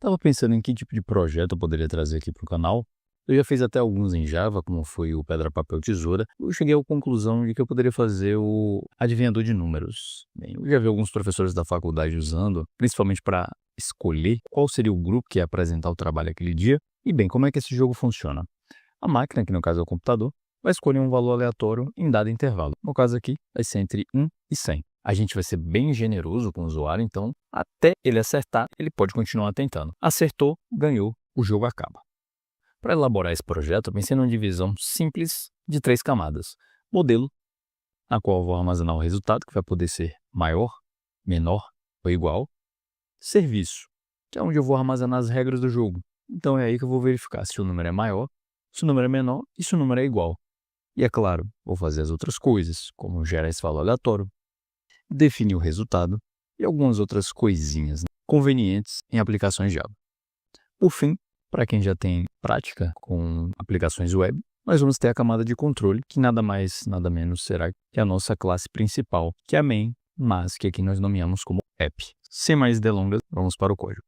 Estava pensando em que tipo de projeto eu poderia trazer aqui para o canal. Eu já fiz até alguns em Java, como foi o Pedra, Papel, Tesoura. Eu cheguei à conclusão de que eu poderia fazer o adivinhador de números. Bem, eu já vi alguns professores da faculdade usando, principalmente para escolher qual seria o grupo que ia apresentar o trabalho aquele dia. E bem, como é que esse jogo funciona? A máquina, que no caso é o computador, vai escolher um valor aleatório em dado intervalo. No caso aqui, vai ser entre 1 e 100. A gente vai ser bem generoso com o usuário, então até ele acertar, ele pode continuar tentando. Acertou, ganhou, o jogo acaba. Para elaborar esse projeto, eu pensei numa divisão simples de 3 camadas. Modelo, na qual eu vou armazenar o resultado, que vai poder ser maior, menor ou igual. Serviço, que é onde eu vou armazenar as regras do jogo. Então é aí que eu vou verificar se o número é maior, se o número é menor e se o número é igual. E é claro, vou fazer as outras coisas, como gerar esse valor aleatório, definir o resultado e algumas outras coisinhas convenientes em aplicações Java. Por fim, para quem já tem prática com aplicações web, nós vamos ter a camada de controle, que nada mais, nada menos será que a nossa classe principal, que é a main, mas que aqui nós nomeamos como app. Sem mais delongas, vamos para o código.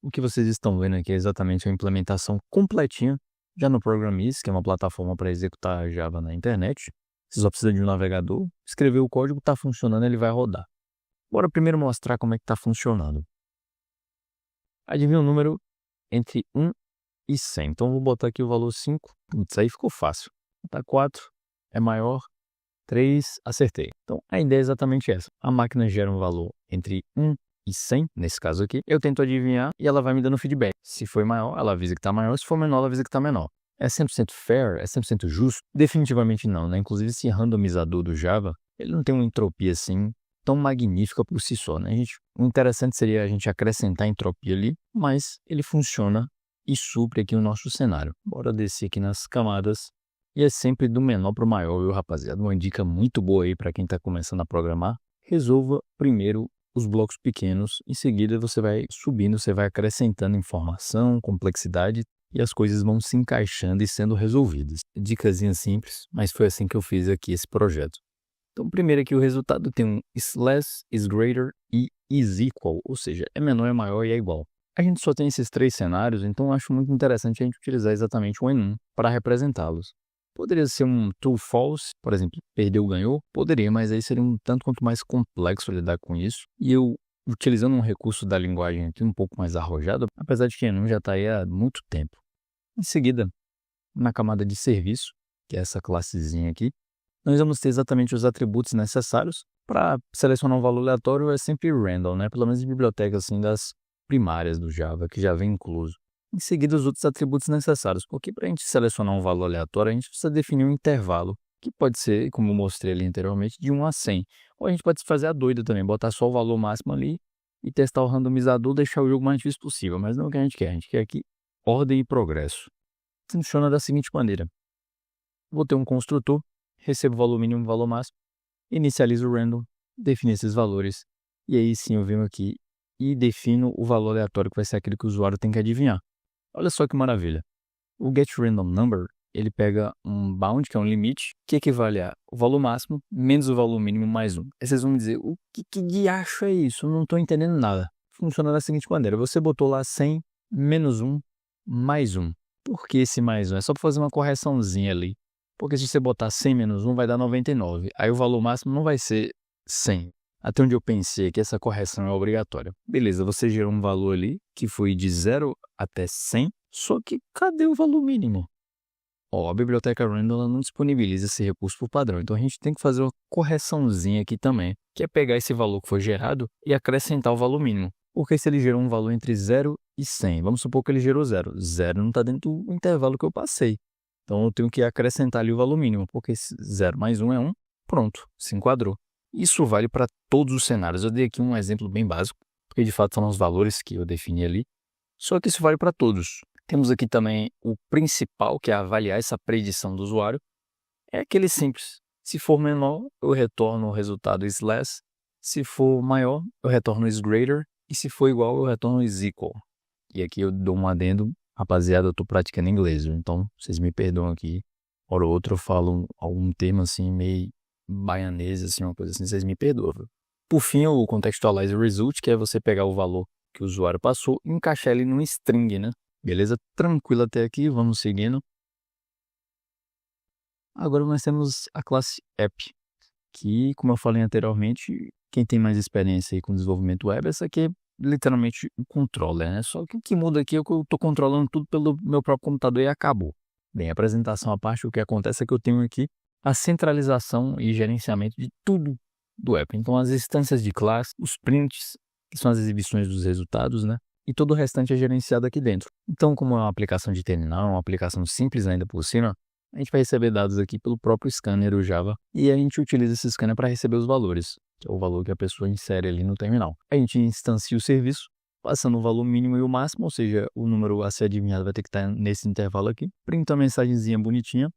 O que vocês estão vendo aqui é exatamente a implementação completinha já no Programis, que é uma plataforma para executar Java na internet. Você só precisa de um navegador, escrever o código, está funcionando, ele vai rodar. Bora primeiro mostrar como é que está funcionando. Adivinha o número entre 1 e 100. Então, vou botar aqui o valor 5. Putz, aí ficou fácil. Botar 4 é maior, 3, acertei. Então, a ideia é exatamente essa. A máquina gera um valor entre 1 e 100, nesse caso aqui. Eu tento adivinhar e ela vai me dando feedback. Se for maior, ela avisa que está maior. Se for menor, ela avisa que está menor. É 100% fair? É 100% justo? Definitivamente não, né? Inclusive, esse randomizador do Java, ele não tem uma entropia assim tão magnífica por si só, né? O interessante seria a gente acrescentar entropia ali, mas ele funciona e supre aqui o nosso cenário. Bora descer aqui nas camadas. E é sempre do menor para o maior, viu, rapaziada? Uma dica muito boa aí para quem está começando a programar. Resolva primeiro os blocos pequenos, em seguida você vai subindo, você vai acrescentando informação, complexidade e as coisas vão se encaixando e sendo resolvidas. Dicasinha simples, mas foi assim que eu fiz aqui esse projeto. Então, primeiro aqui o resultado tem um is less, is greater e is equal, ou seja, é menor, é maior e é igual. A gente só tem esses 3 cenários, então eu acho muito interessante a gente utilizar exatamente um em um para representá-los. Poderia ser um true false, por exemplo, perdeu, ganhou? Poderia, mas aí seria um tanto quanto mais complexo lidar com isso. E eu, utilizando um recurso da linguagem aqui um pouco mais arrojado, apesar de que enum já está aí há muito tempo. Em seguida, na camada de serviço, que é essa classezinha aqui, nós vamos ter exatamente os atributos necessários. Para selecionar um valor aleatório é sempre random, né? Pelo menos em bibliotecas assim das primárias do Java, que já vem incluso. Em seguida, os outros atributos necessários, porque para a gente selecionar um valor aleatório, a gente precisa definir um intervalo, que pode ser, como eu mostrei ali anteriormente, de 1 a 100. Ou a gente pode fazer a doida também, botar só o valor máximo ali e testar o randomizador, deixar o jogo mais difícil possível, mas não é o que a gente quer aqui ordem e progresso. Funciona da seguinte maneira. Vou ter um construtor, recebo o valor mínimo e o valor máximo, inicializo o random, defino esses valores, e aí sim eu venho aqui e defino o valor aleatório que vai ser aquele que o usuário tem que adivinhar. Olha só que maravilha. O getRandomNumber, ele pega um bound, que é um limite, que equivale a o valor máximo menos o valor mínimo mais 1. Aí vocês vão me dizer, o que diacho é isso? Eu não estou entendendo nada. Funciona da seguinte maneira. Você botou lá 100 menos 1 mais 1. Por que esse mais 1? É só para fazer uma correçãozinha ali. Porque se você botar 100 menos 1 vai dar 99. Aí o valor máximo não vai ser 100. Até onde eu pensei que essa correção é obrigatória. Beleza, você gerou um valor ali que foi de 0 até 100, só que cadê o valor mínimo? Ó, a biblioteca random ela não disponibiliza esse recurso por padrão, então a gente tem que fazer uma correçãozinha aqui também, que é pegar esse valor que foi gerado e acrescentar o valor mínimo. Porque se ele gerou um valor entre 0 e 100, vamos supor que ele gerou 0. 0 não está dentro do intervalo que eu passei. Então eu tenho que acrescentar ali o valor mínimo, porque 0 mais 1 é 1, pronto, se enquadrou. Isso vale para todos os cenários. Eu dei aqui um exemplo bem básico, porque de fato são os valores que eu defini ali. Só que isso vale para todos. Temos aqui também o principal, que é avaliar essa predição do usuário. É aquele simples. Se for menor, eu retorno o resultado is less. Se for maior, eu retorno is greater. E se for igual, eu retorno is equal. E aqui eu dou um adendo. Rapaziada, eu estou praticando inglês, então vocês me perdoam aqui. Hora ou outra eu falo algum termo assim meio baianês, assim, uma coisa assim, vocês me perdoam. Por fim, o contextualize result, que é você pegar o valor que o usuário passou e encaixar ele num string, né? Beleza? Tranquilo até aqui, vamos seguindo. Agora nós temos a classe app, que, como eu falei anteriormente, quem tem mais experiência aí com desenvolvimento web, essa aqui é literalmente o controller, né? Só que o que muda aqui é que eu estou controlando tudo pelo meu próprio computador e acabou. Bem, apresentação à parte, o que acontece é que eu tenho aqui a centralização e gerenciamento de tudo do app. Então, as instâncias de classe, os prints, que são as exibições dos resultados, né? E todo o restante é gerenciado aqui dentro. Então, como é uma aplicação de terminal, uma aplicação simples ainda por cima, a gente vai receber dados aqui pelo próprio scanner, o Java, e a gente utiliza esse scanner para receber os valores, que é o valor que a pessoa insere ali no terminal. A gente instancia o serviço, passando o valor mínimo e o máximo, ou seja, o número a ser adivinhado vai ter que estar nesse intervalo aqui. Printa uma mensagenzinha bonitinha,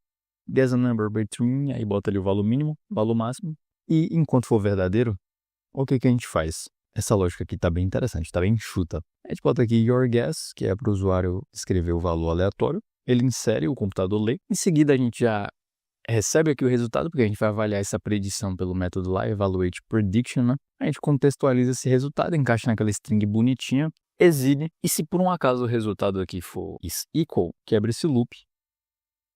there's a number between, aí bota ali o valor mínimo, valor máximo, e enquanto for verdadeiro, o que a gente faz? Essa lógica aqui está bem interessante, está bem enxuta. A gente bota aqui your guess, que é para o usuário escrever o valor aleatório, ele insere, o computador lê, em seguida a gente já recebe aqui o resultado, porque a gente vai avaliar essa predição pelo método lá, evaluate prediction, né? A gente contextualiza esse resultado, encaixa naquela string bonitinha, exibe, e se por um acaso o resultado aqui for is equal, quebra esse loop,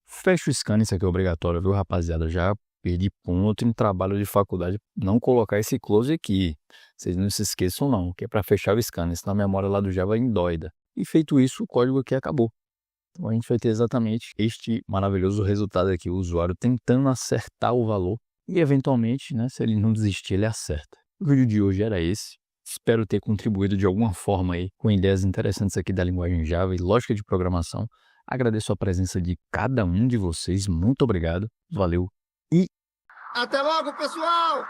fecha o scan, isso aqui é obrigatório, viu, rapaziada? Já perdi ponto em trabalho de faculdade, não colocar esse close aqui, vocês não se esqueçam não, que é para fechar o scan, senão a memória lá do Java é endoida. E feito isso, o código aqui acabou. Então a gente vai ter exatamente este maravilhoso resultado aqui, o usuário tentando acertar o valor e eventualmente, né, se ele não desistir, ele acerta. O vídeo de hoje era esse. Espero ter contribuído de alguma forma aí com ideias interessantes aqui da linguagem Java e lógica de programação. Agradeço a presença de cada um de vocês. Muito obrigado. Valeu e até logo, pessoal!